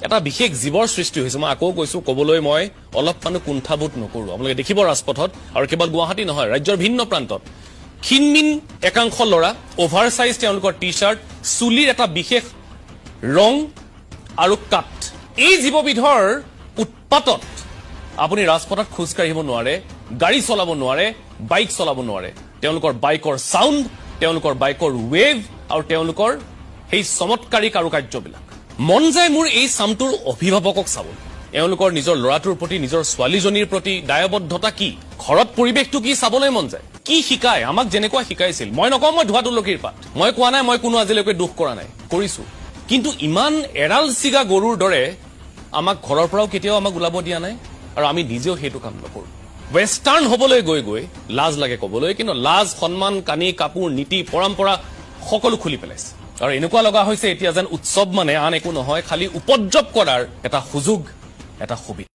এটা বিশেষ জীৱৰ সৃষ্টি হৈছে মই আকৌ কৈছো কবলৈ মই অলপ মানে কুণ্ঠাবোধ নকৰো আপোনালোকে দেখিব ৰাজপথত আৰু কেৱল গুৱাহাটী নহয় ৰাজ্যৰ ভিন্ন প্ৰান্তত খিনমিন একাংশ লৰা ওভাৰ সাইজ তেওঁলোকৰ টি-শাৰ্ট চুলিৰ এটা বিশেষ ৰং আৰু কাট এই জীৱবিধৰ উৎপাতত আপুনি ৰাজপথত খোজ কাঢ়িব নোৱাৰে গাড়ী চলাব নোৱাৰে বাইক চলাব নোৱাৰে তেওঁলোকৰ বাইকৰ সাউন্ড তেওঁলোকৰ বাইকৰ ৱেভ আৰু তেওঁলোকৰ এই চমৎকাৰী কাৰুকাৰ্যবিলাক মন যায় মোৰ এই সামটোৰ অভিভাৱকক চাব এওঁলোকৰ নিজৰ লৰাটোৰ প্ৰতি নিজৰ ছোৱালীজনীৰ প্ৰতি দায়বদ্ধতা কি ঘৰত পৰিবেশটো কি চাবলৈ মন যায় কি শিকায় আমাক যেনেকুৱা শিকাইছিল মই নকওঁ মই ধোৱা তুলসীৰ পাত মই কোৱা নাই মই কোনো আজিলৈকে দুখ কৰা নাই কৰিছো কিন্তু ইমান এৰাল চিগা গৰুৰ দৰে আমাক ঘৰৰ পৰাও কেতিয়াও আমাক ওলাব দিয়া নাই আৰু আমি নিজেও সেইটো কাম নকৰো ওয়েস্টাৰ্ণ হবলৈ গৈ লাজ লাগে কবলৈ কিন্তু লাজ সন্মান কানি কাপোৰ নীতি পৰম্পৰা সকলো খুলি পেলাইছে আৰু এনেকুৱা লগা হৈছে এতিয়া যেন উৎসৱ মানে আন একো নহয় খালি উপদ্ৰৱ কৰাৰ এটা সুযোগ এটা সুবিধা